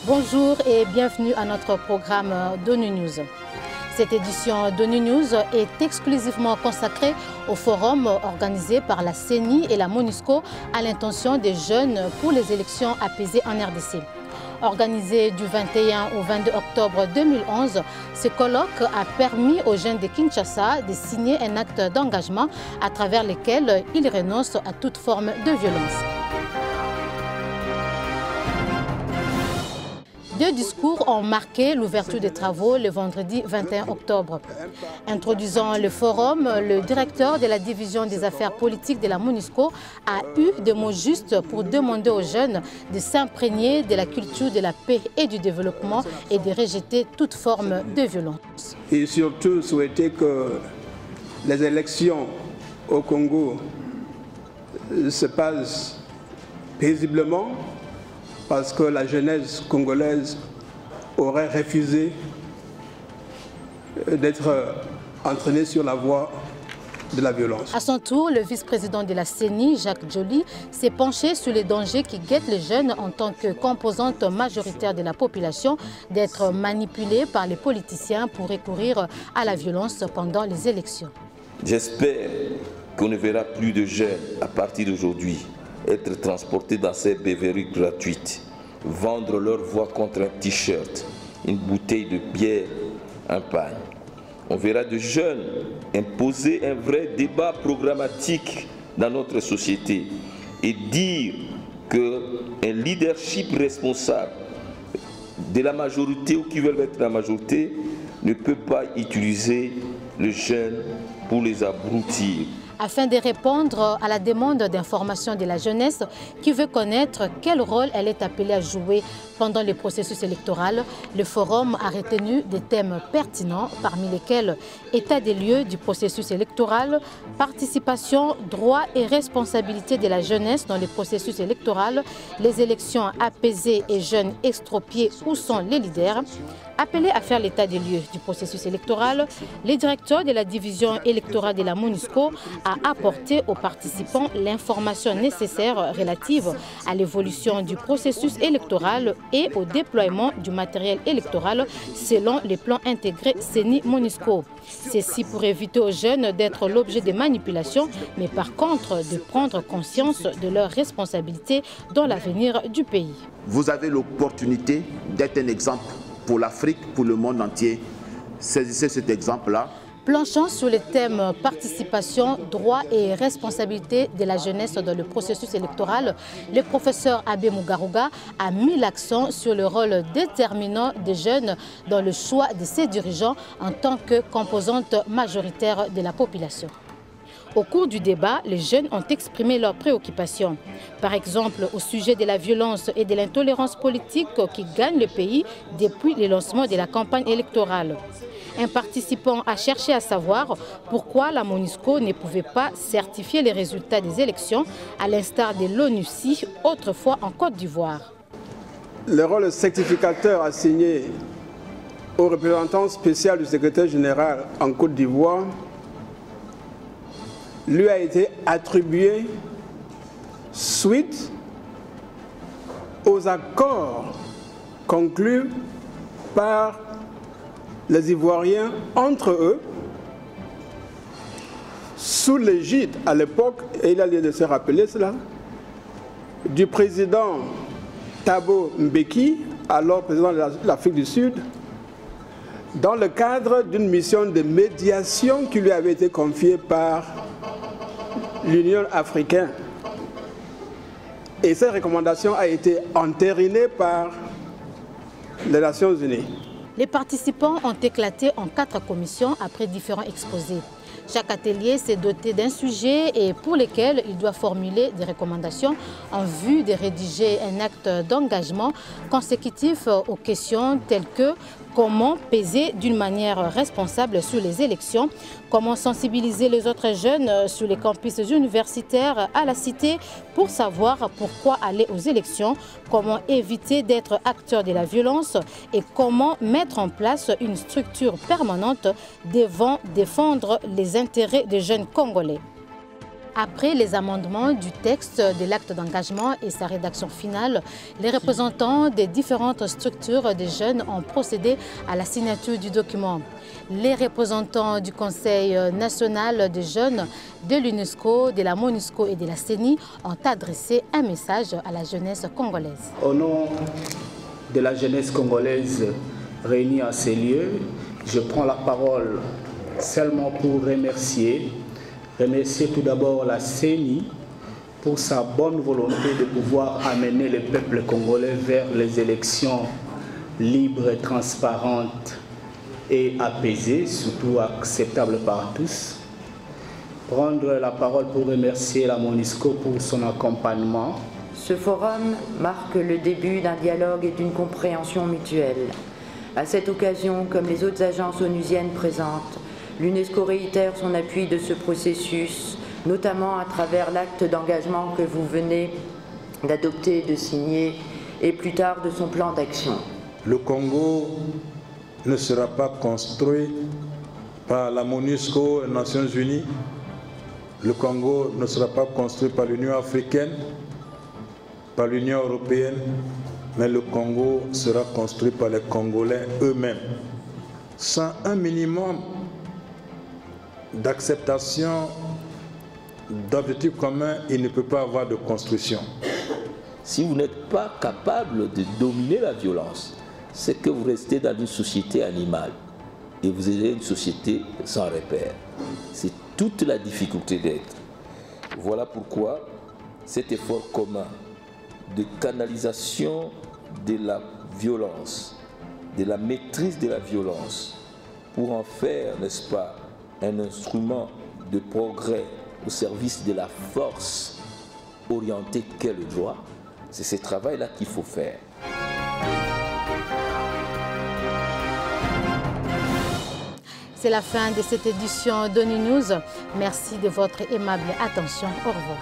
Bonjour et bienvenue à notre programme d'ONU News. Cette édition d'ONU News est exclusivement consacrée au forum organisé par la CENI et la MONUSCO à l'intention des jeunes pour les élections apaisées en RDC. Organisé du 21 au 22 octobre 2011, ce colloque a permis aux jeunes de Kinshasa de signer un acte d'engagement à travers lequel ils renoncent à toute forme de violence. Deux discours ont marqué l'ouverture des travaux le vendredi 21 octobre. Introduisant le forum, le directeur de la division des affaires politiques de la MONUSCO a eu des mots justes pour demander aux jeunes de s'imprégner de la culture de la paix et du développement et de rejeter toute forme de violence. Et surtout souhaiter que les élections au Congo se passent paisiblement, parce que la jeunesse congolaise aurait refusé d'être entraînée sur la voie de la violence. À son tour, le vice-président de la CENI, Jacques Joly, s'est penché sur les dangers qui guettent les jeunes en tant que composante majoritaire de la population d'être manipulés par les politiciens pour recourir à la violence pendant les élections. J'espère qu'on ne verra plus de jeunes à partir d'aujourd'hui être transportés dans ces béverrues gratuites, vendre leur voix contre un t-shirt, une bouteille de bière, un pain. On verra de jeunes imposer un vrai débat programmatique dans notre société et dire qu'un leadership responsable de la majorité ou qui veulent être la majorité ne peut pas utiliser les jeunes pour les abrutir. Afin de répondre à la demande d'information de la jeunesse qui veut connaître quel rôle elle est appelée à jouer pendant le processus électoral, le forum a retenu des thèmes pertinents, parmi lesquels état des lieux du processus électoral, participation, droits et responsabilités de la jeunesse dans le processus électoral, les élections apaisées et jeunes extropiés, où sont les leaders. Appelé à faire l'état des lieux du processus électoral, le directeur de la division électorale de la MONUSCO a apporté aux participants l'information nécessaire relative à l'évolution du processus électoral et au déploiement du matériel électoral selon les plans intégrés CENI-MONUSCO. Ceci pour éviter aux jeunes d'être l'objet de manipulations, mais par contre de prendre conscience de leurs responsabilités dans l'avenir du pays. Vous avez l'opportunité d'être un exemple pour l'Afrique, pour le monde entier. Saisissez cet exemple-là. Planchant sur les thèmes participation, droits et responsabilités de la jeunesse dans le processus électoral, le professeur Abbé Mugaruga a mis l'accent sur le rôle déterminant des jeunes dans le choix de ses dirigeants en tant que composante majoritaire de la population. Au cours du débat, les jeunes ont exprimé leurs préoccupations. Par exemple, au sujet de la violence et de l'intolérance politique qui gagnent le pays depuis le lancement de la campagne électorale. Un participant a cherché à savoir pourquoi la MONUSCO ne pouvait pas certifier les résultats des élections, à l'instar de l'ONUCI, autrefois en Côte d'Ivoire. Le rôle certificateur assigné au représentant spécial du secrétaire général en Côte d'Ivoire lui a été attribué suite aux accords conclus par les Ivoiriens entre eux, sous l'égide à l'époque, et il a lieu de se rappeler cela, du président Thabo Mbeki, alors président de l'Afrique du Sud, dans le cadre d'une mission de médiation qui lui avait été confiée par l'Union africaine. Et cette recommandation a été entérinée par les Nations Unies. Les participants ont éclaté en 4 commissions après différents exposés. Chaque atelier s'est doté d'un sujet et pour lequel il doit formuler des recommandations en vue de rédiger un acte d'engagement consécutif aux questions telles que comment peser d'une manière responsable sur les élections, comment sensibiliser les autres jeunes sur les campus universitaires à la cité pour savoir pourquoi aller aux élections, comment éviter d'être acteur de la violence et comment mettre en place une structure permanente devant défendre les intérêts des jeunes Congolais. Après les amendements du texte de l'acte d'engagement et sa rédaction finale, les représentants des différentes structures des jeunes ont procédé à la signature du document. Les représentants du Conseil national des jeunes, de l'UNESCO, de la MONUSCO et de la CENI ont adressé un message à la jeunesse congolaise. Au nom de la jeunesse congolaise réunie à ces lieux, je prends la parole seulement pour remercier tout d'abord la CENI pour sa bonne volonté de pouvoir amener le peuple congolais vers les élections libres, transparentes et apaisées, surtout acceptables par tous. Prendre la parole pour remercier la MONUSCO pour son accompagnement. Ce forum marque le début d'un dialogue et d'une compréhension mutuelle. À cette occasion, comme les autres agences onusiennes présentes, l'UNESCO réitère son appui de ce processus, notamment à travers l'acte d'engagement que vous venez d'adopter et de signer, et plus tard de son plan d'action. Le Congo ne sera pas construit par la MONUSCO et les Nations Unies. Le Congo ne sera pas construit par l'Union africaine, par l'Union européenne, mais le Congo sera construit par les Congolais eux-mêmes. Sans un minimum d'acceptation d'objectifs communs, il ne peut pas avoir de construction. Si vous n'êtes pas capable de dominer la violence, c'est que vous restez dans une société animale et vous êtes une société sans repère. C'est toute la difficulté d'être. Voilà pourquoi cet effort commun de canalisation de la violence, de la maîtrise de la violence, pour en faire, n'est-ce pas, un instrument de progrès au service de la force orientée qu'est le droit, c'est ce travail-là qu'il faut faire. C'est la fin de cette édition d'ONU News. Merci de votre aimable attention. Au revoir.